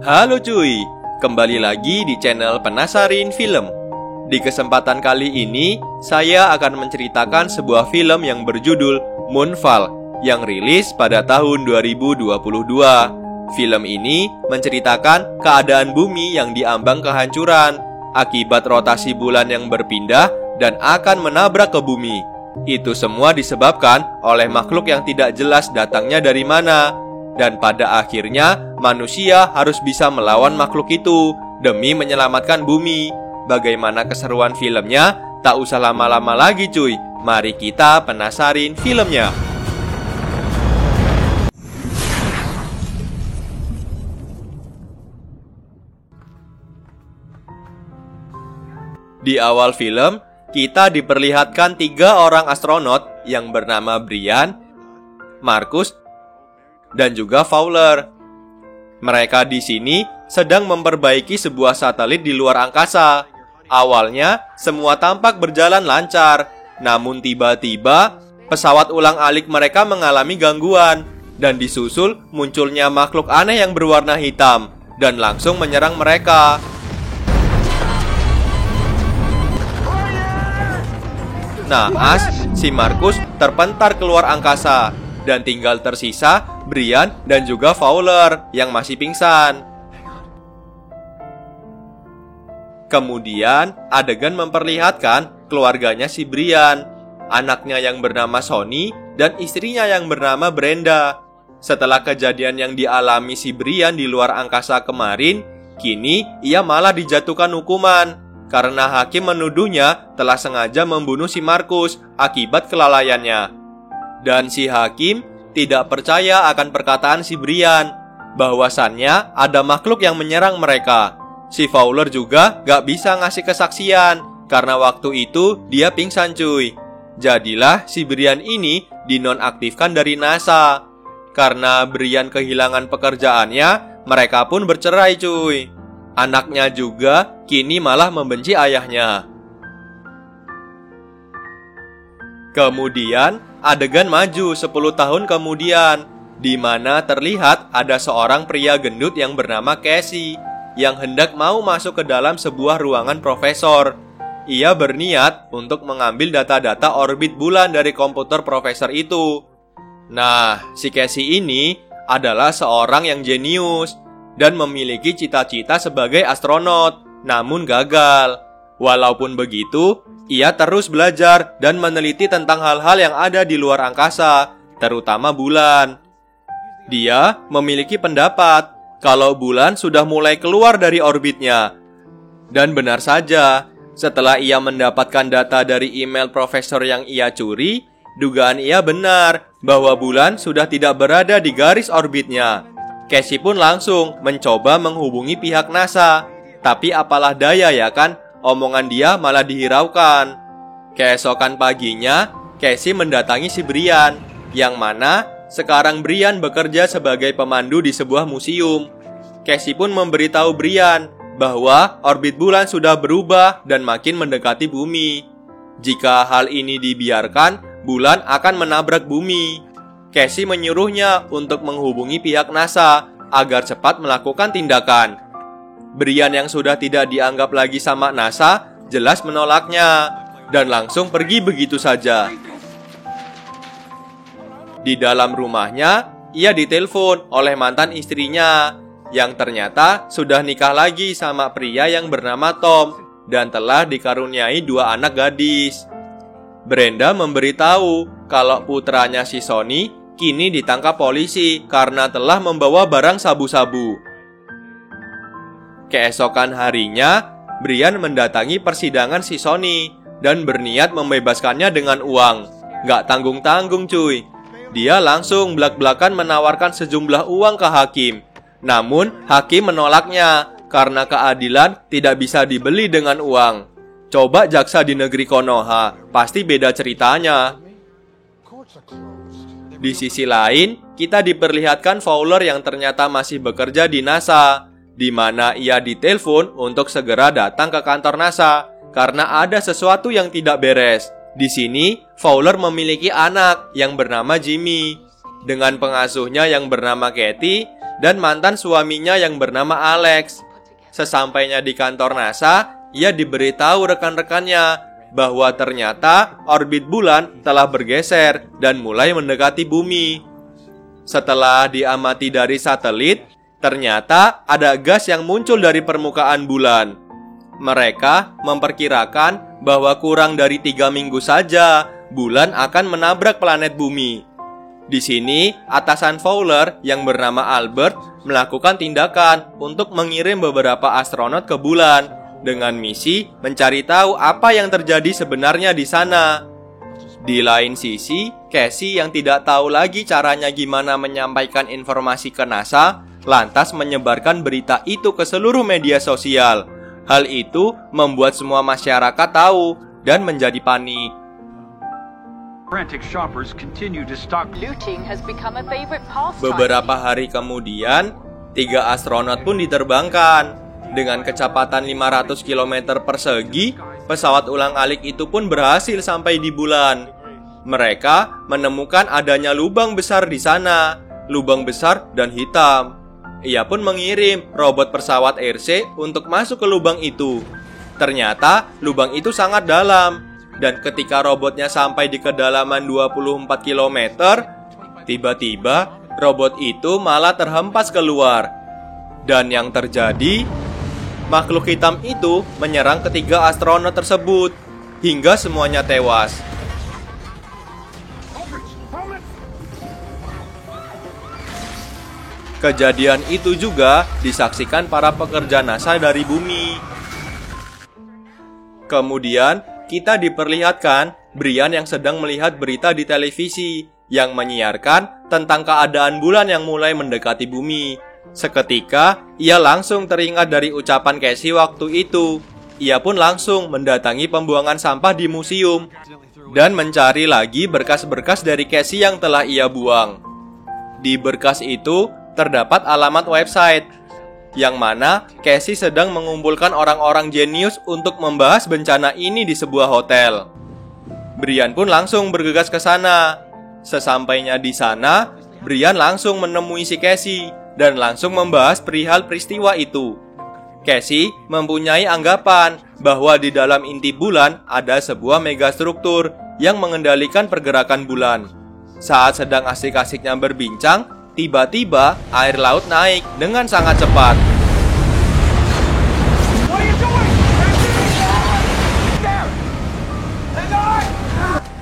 Halo cuy, kembali lagi di channel Penasarin Film. Di kesempatan kali ini, saya akan menceritakan sebuah film yang berjudul Moonfall yang rilis pada tahun 2022. Film ini menceritakan keadaan bumi yang diambang kehancuran akibat rotasi bulan yang berpindah dan akan menabrak ke bumi. Itu semua disebabkan oleh makhluk yang tidak jelas datangnya dari mana. Dan pada akhirnya manusia harus bisa melawan makhluk itu demi menyelamatkan bumi. Bagaimana keseruan filmnya? Tak usah lama-lama lagi cuy. Mari kita penasarin filmnya. Di awal film, kita diperlihatkan 3 orang astronot yang bernama Brian, Marcus, dan juga Fowler. Mereka di sini sedang memperbaiki sebuah satelit di luar angkasa. Awalnya semua tampak berjalan lancar, namun tiba-tiba pesawat ulang-alik mereka mengalami gangguan dan disusul munculnya makhluk aneh yang berwarna hitam dan langsung menyerang mereka. Naas, si Marcus terpentar keluar angkasa dan tinggal tersisa Brian dan juga Fowler yang masih pingsan. Kemudian adegan memperlihatkan keluarganya si Brian, anaknya yang bernama Sonny dan istrinya yang bernama Brenda. Setelah kejadian yang dialami si Brian di luar angkasa kemarin, kini ia malah dijatuhkan hukuman karena hakim menuduhnya telah sengaja membunuh si Marcus akibat kelalaiannya. Dan si hakim tidak percaya akan perkataan si Brian bahwasannya ada makhluk yang menyerang mereka. Si Fowler juga gak bisa ngasih kesaksian karena waktu itu dia pingsan cuy. Jadilah si Brian ini dinonaktifkan dari NASA. Karena Brian kehilangan pekerjaannya, mereka pun bercerai cuy. Anaknya juga kini malah membenci ayahnya. Kemudian adegan maju 10 tahun kemudian, di mana terlihat ada seorang pria gendut yang bernama Casey yang hendak mau masuk ke dalam sebuah ruangan profesor. Ia berniat untuk mengambil data-data orbit bulan dari komputer profesor itu. Nah, si Casey ini adalah seorang yang jenius dan memiliki cita-cita sebagai astronot, namun gagal. Walaupun begitu, ia terus belajar dan meneliti tentang hal-hal yang ada di luar angkasa, terutama bulan. Dia memiliki pendapat kalau bulan sudah mulai keluar dari orbitnya. Dan benar saja, setelah ia mendapatkan data dari email profesor yang ia curi, dugaan ia benar bahwa bulan sudah tidak berada di garis orbitnya. Casey pun langsung mencoba menghubungi pihak NASA. Tapi apalah daya ya kan, omongan dia malah dihiraukan. Keesokan paginya, Casey mendatangi si Brian, yang mana sekarang Brian bekerja sebagai pemandu di sebuah museum. Casey pun memberitahu Brian bahwa orbit bulan sudah berubah dan makin mendekati bumi. Jika hal ini dibiarkan, bulan akan menabrak bumi. Casey menyuruhnya untuk menghubungi pihak NASA agar cepat melakukan tindakan. Brian yang sudah tidak dianggap lagi sama NASA jelas menolaknya dan langsung pergi begitu saja. Di dalam rumahnya, ia ditelepon oleh mantan istrinya yang ternyata sudah nikah lagi sama pria yang bernama Tom dan telah dikaruniai 2 anak gadis. Brenda memberitahu kalau putranya si Sonny kini ditangkap polisi karena telah membawa barang sabu-sabu. Keesokan harinya, Brian mendatangi persidangan si Sonny dan berniat membebaskannya dengan uang. Gak tanggung-tanggung cuy. Dia langsung belak-belakan menawarkan sejumlah uang ke hakim. Namun, hakim menolaknya karena keadilan tidak bisa dibeli dengan uang. Coba jaksa di negeri Konoha, pasti beda ceritanya. Di sisi lain, kita diperlihatkan Fowler yang ternyata masih bekerja di NASA, di mana ia ditelepon untuk segera datang ke kantor NASA karena ada sesuatu yang tidak beres. Di sini, Fowler memiliki anak yang bernama Jimmy. Dengan pengasuhnya yang bernama Katie, dan mantan suaminya yang bernama Alex. Sesampainya di kantor NASA, ia diberitahu rekan-rekannya bahwa ternyata orbit bulan telah bergeser dan mulai mendekati bumi. Setelah diamati dari satelit, ternyata ada gas yang muncul dari permukaan bulan. Mereka memperkirakan bahwa kurang dari 3 minggu saja bulan akan menabrak planet bumi. Di sini, atasan Fowler yang bernama Albert melakukan tindakan untuk mengirim beberapa astronot ke bulan dengan misi mencari tahu apa yang terjadi sebenarnya di sana. Di lain sisi, Casey yang tidak tahu lagi caranya gimana menyampaikan informasi ke NASA, lantas menyebarkan berita itu ke seluruh media sosial. Hal itu membuat semua masyarakat tahu dan menjadi panik. Beberapa hari kemudian, 3 astronot pun diterbangkan. Dengan kecepatan 500 km persegi, pesawat ulang-alik itu pun berhasil sampai di bulan. Mereka menemukan adanya lubang besar di sana, lubang besar dan hitam. Ia pun mengirim robot pesawat RC untuk masuk ke lubang itu. Ternyata lubang itu sangat dalam. Dan ketika robotnya sampai di kedalaman 24 km, tiba-tiba robot itu malah terhempas keluar. Dan yang terjadi, makhluk hitam itu menyerang ketiga astronot tersebut hingga semuanya tewas. Kejadian itu juga disaksikan para pekerja NASA dari bumi. Kemudian kita diperlihatkan Brian yang sedang melihat berita di televisi yang menyiarkan tentang keadaan bulan yang mulai mendekati bumi. Seketika, ia langsung teringat dari ucapan Casey waktu itu. Ia pun langsung mendatangi pembuangan sampah di museum dan mencari lagi berkas-berkas dari Casey yang telah ia buang. Di berkas itu terdapat alamat website yang mana Casey sedang mengumpulkan orang-orang jenius untuk membahas bencana ini di sebuah hotel. Brian pun langsung bergegas ke sana. Sesampainya di sana, Brian langsung menemui si Casey dan langsung membahas perihal peristiwa itu. Casey mempunyai anggapan bahwa di dalam inti bulan ada sebuah megastruktur yang mengendalikan pergerakan bulan. Saat sedang asik-asiknya berbincang, tiba-tiba air laut naik dengan sangat cepat.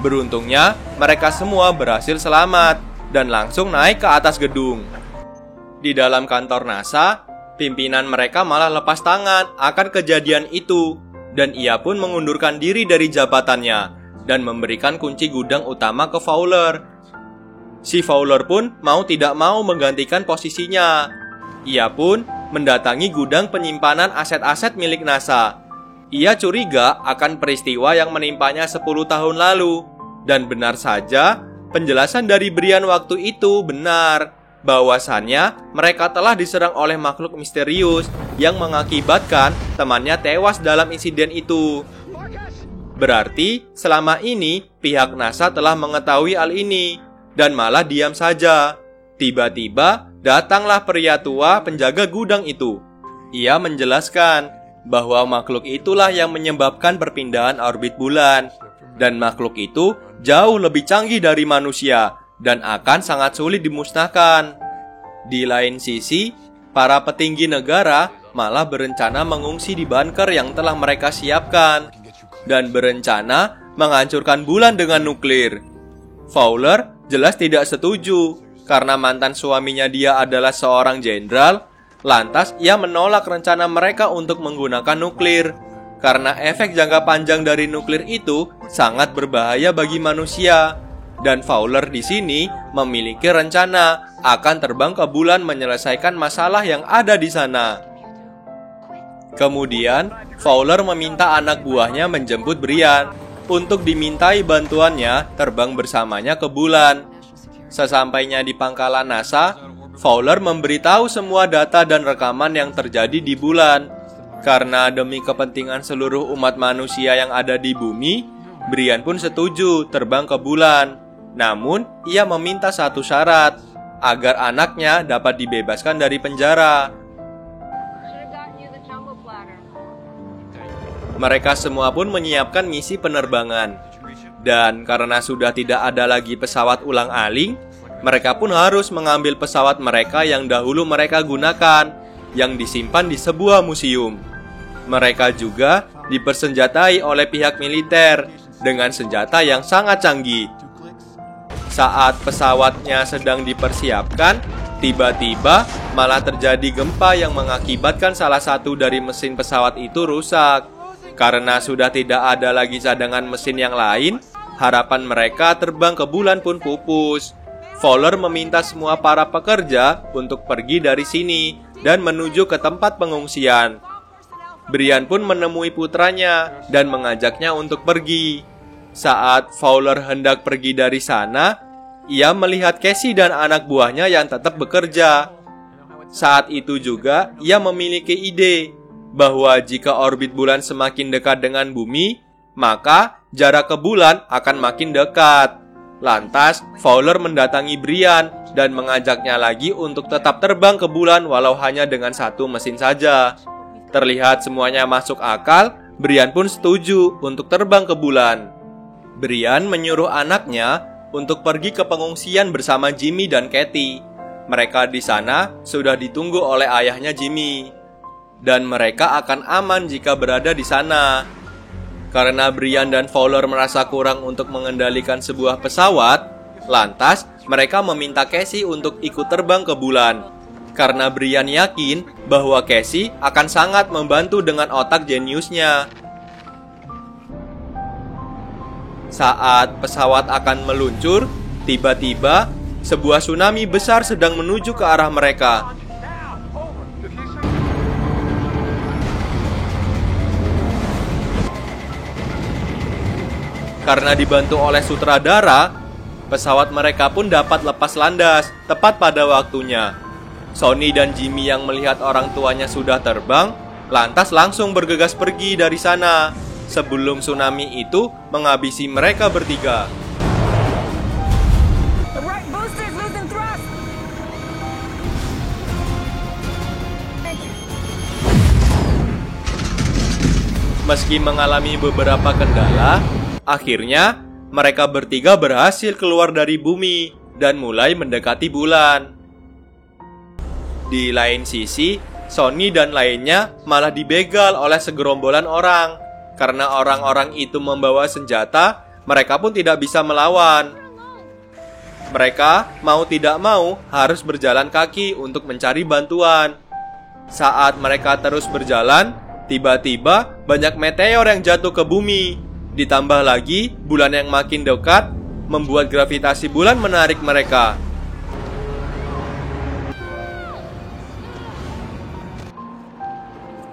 Beruntungnya, mereka semua berhasil selamat dan langsung naik ke atas gedung. Di dalam kantor NASA, pimpinan mereka malah lepas tangan akan kejadian itu, dan ia pun mengundurkan diri dari jabatannya dan memberikan kunci gudang utama ke Fowler. Si Fowler pun mau tidak mau menggantikan posisinya. Ia pun mendatangi gudang penyimpanan aset-aset milik NASA. Ia curiga akan peristiwa yang menimpanya 10 tahun lalu. Dan benar saja, penjelasan dari Brian waktu itu benar. Bahwasannya mereka telah diserang oleh makhluk misterius yang mengakibatkan temannya tewas dalam insiden itu. Berarti selama ini pihak NASA telah mengetahui hal ini dan malah diam saja. Tiba-tiba datanglah pria tua penjaga gudang itu. Ia menjelaskan bahwa makhluk itulah yang menyebabkan perpindahan orbit bulan. Dan makhluk itu jauh lebih canggih dari manusia dan akan sangat sulit dimusnahkan. Di lain sisi, para petinggi negara malah berencana mengungsi di bunker yang telah mereka siapkan dan berencana menghancurkan bulan dengan nuklir. Fowler jelas tidak setuju karena mantan suaminya dia adalah seorang jenderal. Lantas ia menolak rencana mereka untuk menggunakan nuklir karena efek jangka panjang dari nuklir itu sangat berbahaya bagi manusia. Dan Fowler di sini memiliki rencana akan terbang ke bulan menyelesaikan masalah yang ada di sana. Kemudian, Fowler meminta anak buahnya menjemput Brian untuk dimintai bantuannya terbang bersamanya ke bulan. Sesampainya di pangkalan NASA, Fowler memberitahu semua data dan rekaman yang terjadi di bulan. Karena demi kepentingan seluruh umat manusia yang ada di bumi, Brian pun setuju terbang ke bulan. Namun, ia meminta satu syarat, agar anaknya dapat dibebaskan dari penjara. Mereka semua pun menyiapkan misi penerbangan. Dan karena sudah tidak ada lagi pesawat ulang-alik, mereka pun harus mengambil pesawat mereka yang dahulu mereka gunakan, yang disimpan di sebuah museum. Mereka juga dipersenjatai oleh pihak militer dengan senjata yang sangat canggih. Saat pesawatnya sedang dipersiapkan, tiba-tiba malah terjadi gempa yang mengakibatkan salah satu dari mesin pesawat itu rusak. Karena sudah tidak ada lagi cadangan mesin yang lain, harapan mereka terbang ke bulan pun pupus. Fowler meminta semua para pekerja untuk pergi dari sini dan menuju ke tempat pengungsian. Brian pun menemui putranya dan mengajaknya untuk pergi. Saat Fowler hendak pergi dari sana, ia melihat Casey dan anak buahnya yang tetap bekerja. Saat itu juga ia memiliki ide bahwa jika orbit bulan semakin dekat dengan bumi, maka jarak ke bulan akan makin dekat. Lantas, Fowler mendatangi Brian dan mengajaknya lagi untuk tetap terbang ke bulan walau hanya dengan satu mesin saja. Terlihat semuanya masuk akal, Brian pun setuju untuk terbang ke bulan. Brian menyuruh anaknya untuk pergi ke pengungsian bersama Jimmy dan Kathy. Mereka di sana sudah ditunggu oleh ayahnya Jimmy. Dan mereka akan aman jika berada di sana. Karena Brian dan Fowler merasa kurang untuk mengendalikan sebuah pesawat, lantas mereka meminta Casey untuk ikut terbang ke bulan. Karena Brian yakin bahwa Casey akan sangat membantu dengan otak jeniusnya. Saat pesawat akan meluncur, tiba-tiba sebuah tsunami besar sedang menuju ke arah mereka. Karena dibantu oleh sutradara, pesawat mereka pun dapat lepas landas tepat pada waktunya. Sonny dan Jimmy yang melihat orang tuanya sudah terbang, lantas langsung bergegas pergi dari sana sebelum tsunami itu menghabisi mereka bertiga. Meski mengalami beberapa kendala, akhirnya mereka bertiga berhasil keluar dari bumi dan mulai mendekati bulan. Di lain sisi, Sonny dan lainnya malah dibegal oleh segerombolan orang. Karena orang-orang itu membawa senjata, mereka pun tidak bisa melawan. Mereka mau tidak mau harus berjalan kaki untuk mencari bantuan. Saat mereka terus berjalan, tiba-tiba banyak meteor yang jatuh ke bumi. Ditambah lagi, bulan yang makin dekat membuat gravitasi bulan menarik mereka.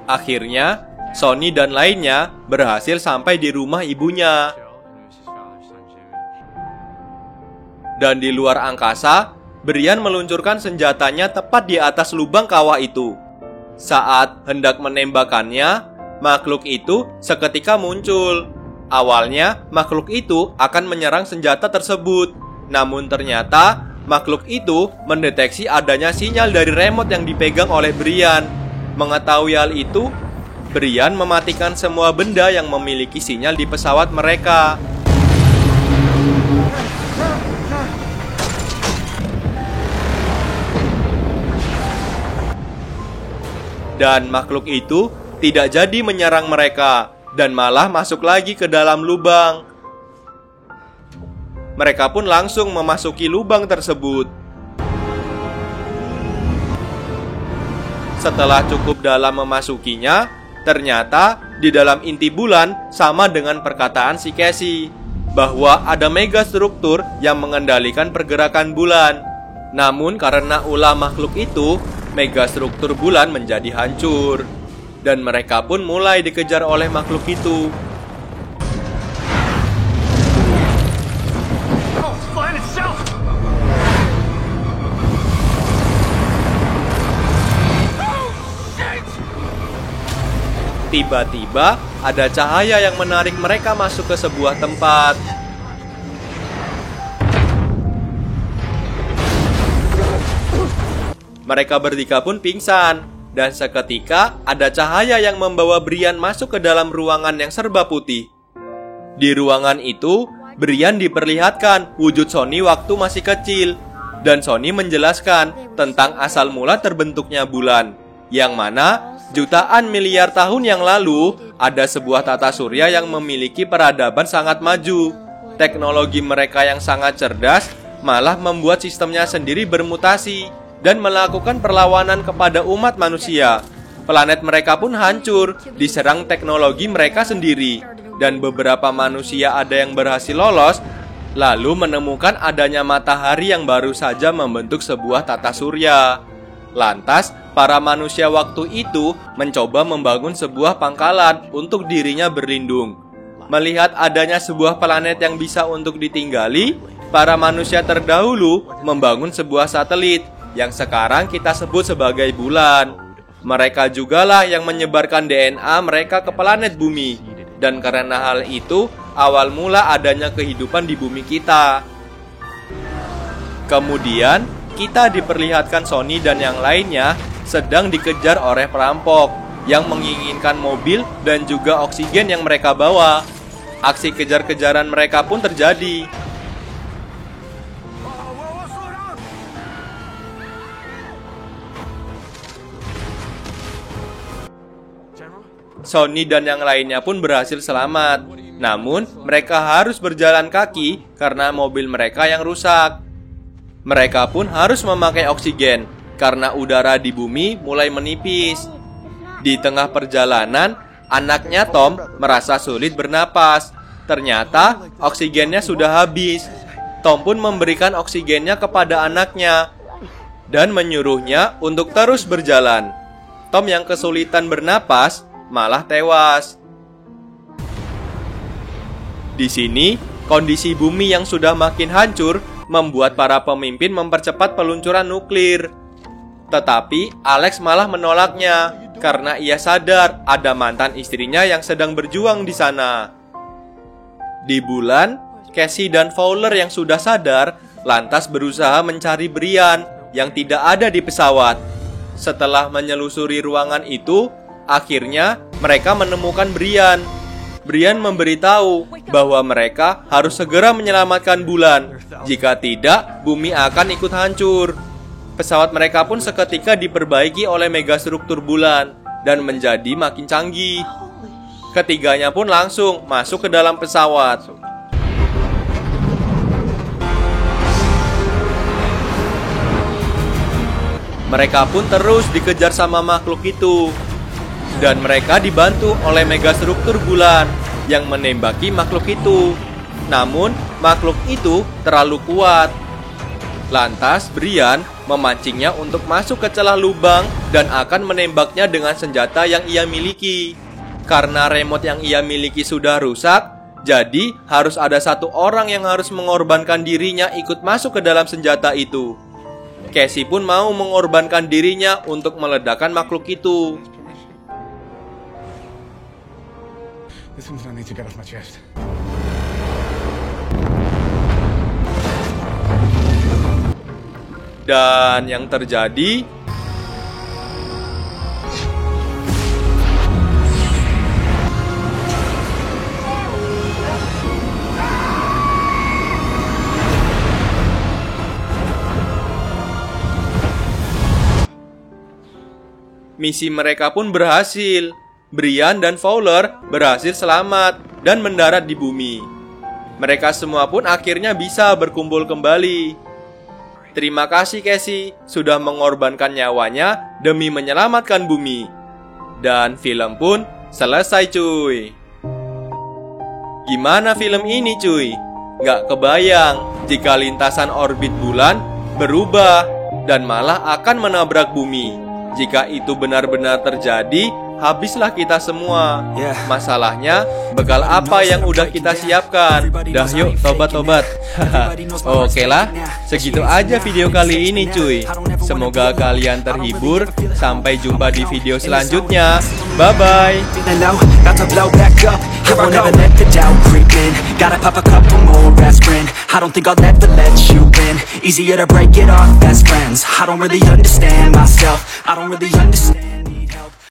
Akhirnya, Sonny dan lainnya berhasil sampai di rumah ibunya. Dan di luar angkasa, Brian meluncurkan senjatanya tepat di atas lubang kawah itu. Saat hendak menembakkannya, makhluk itu seketika muncul. Awalnya, makhluk itu akan menyerang senjata tersebut. Namun ternyata, makhluk itu mendeteksi adanya sinyal dari remote yang dipegang oleh Brian. Mengetahui hal itu, Brian mematikan semua benda yang memiliki sinyal di pesawat mereka. Dan makhluk itu tidak jadi menyerang mereka dan malah masuk lagi ke dalam lubang. Mereka pun langsung memasuki lubang tersebut. Setelah cukup dalam memasukinya, ternyata di dalam inti bulan sama dengan perkataan si Casey, bahwa ada megastruktur yang mengendalikan pergerakan bulan. Namun karena ulah makhluk itu, megastruktur bulan menjadi hancur. Dan mereka pun mulai dikejar oleh makhluk itu. Tiba-tiba ada cahaya yang menarik mereka masuk ke sebuah tempat. Mereka bertiga pun pingsan, dan seketika ada cahaya yang membawa Brian masuk ke dalam ruangan yang serba putih. Di ruangan itu, Brian diperlihatkan wujud Sonny waktu masih kecil, dan Sonny menjelaskan tentang asal mula terbentuknya bulan, yang mana jutaan miliar tahun yang lalu ada sebuah tata surya yang memiliki peradaban sangat maju. Teknologi mereka yang sangat cerdas malah membuat sistemnya sendiri bermutasi dan melakukan perlawanan kepada umat manusia. Planet mereka pun hancur, diserang teknologi mereka sendiri. Dan beberapa manusia ada yang berhasil lolos, lalu menemukan adanya matahari yang baru saja membentuk sebuah tata surya. Lantas, para manusia waktu itu mencoba membangun sebuah pangkalan untuk dirinya berlindung. Melihat adanya sebuah planet yang bisa untuk ditinggali, para manusia terdahulu membangun sebuah satelit yang sekarang kita sebut sebagai bulan. Mereka jugalah yang menyebarkan DNA mereka ke planet bumi. Dan karena hal itu, awal mula adanya kehidupan di bumi kita. Kemudian, kita diperlihatkan Sonny dan yang lainnya sedang dikejar oleh perampok yang menginginkan mobil dan juga oksigen yang mereka bawa. Aksi kejar-kejaran mereka pun terjadi. Sonny dan yang lainnya pun berhasil selamat. Namun, mereka harus berjalan kaki karena mobil mereka yang rusak. Mereka pun harus memakai oksigen karena udara di bumi mulai menipis. Di tengah perjalanan, anaknya Tom merasa sulit bernapas. Ternyata, oksigennya sudah habis. Tom pun memberikan oksigennya kepada anaknya dan menyuruhnya untuk terus berjalan. Tom yang kesulitan bernapas malah tewas. Di sini, kondisi bumi yang sudah makin hancur membuat para pemimpin mempercepat peluncuran nuklir. Tetapi Alex malah menolaknya karena ia sadar ada mantan istrinya yang sedang berjuang di sana. Di bulan, Casey dan Fowler yang sudah sadar lantas berusaha mencari Brian yang tidak ada di pesawat. Setelah menyelusuri ruangan itu, akhirnya mereka menemukan Brian. Brian memberitahu bahwa mereka harus segera menyelamatkan bulan. Jika tidak, bumi akan ikut hancur. Pesawat mereka pun seketika diperbaiki oleh megastruktur bulan dan menjadi makin canggih. Ketiganya pun langsung masuk ke dalam pesawat. Mereka pun terus dikejar sama makhluk itu. Dan mereka dibantu oleh megastruktur bulan yang menembaki makhluk itu. Namun, makhluk itu terlalu kuat. Lantas, Brian memancingnya untuk masuk ke celah lubang dan akan menembaknya dengan senjata yang ia miliki. Karena remote yang ia miliki sudah rusak, jadi harus ada satu orang yang harus mengorbankan dirinya ikut masuk ke dalam senjata itu. Casey pun mau mengorbankan dirinya untuk meledakkan makhluk itu. This one's not need to get off my chest. Dan yang terjadi, misi mereka pun berhasil. Brian dan Fowler berhasil selamat dan mendarat di bumi. Mereka semua pun akhirnya bisa berkumpul kembali. Terima kasih Casey sudah mengorbankan nyawanya demi menyelamatkan bumi. Dan film pun selesai cuy. Gimana film ini cuy? Gak kebayang jika lintasan orbit bulan berubah dan malah akan menabrak bumi. Jika itu benar-benar terjadi, habislah kita semua. Masalahnya, bekal apa yang udah kita siapkan? Dah yuk, tobat-tobat. Oke lah, segitu aja video kali ini cuy. Semoga kalian terhibur. Sampai jumpa di video selanjutnya. Bye-bye. I won't ever let the doubt creep in. Gotta pop a couple more aspirin. I don't think I'll ever let you in. Easier to break it off best friends. I don't really understand myself. I don't really understand.